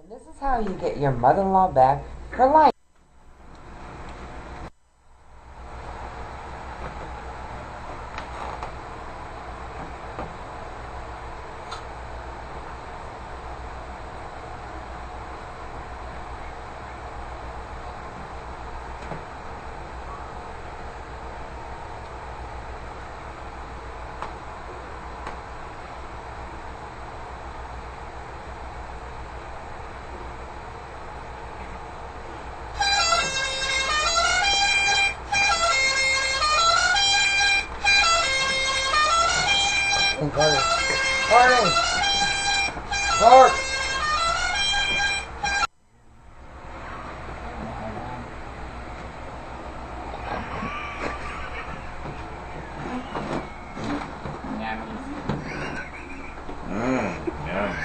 And this is how you get your mother-in-law back for life. Carter. Carter! Clark! Yum.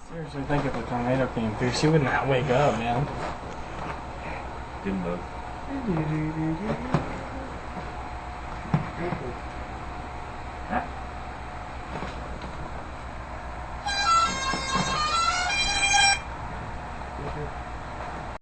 Seriously, think if a tornado came through, she would not wake up, man. Didn't move.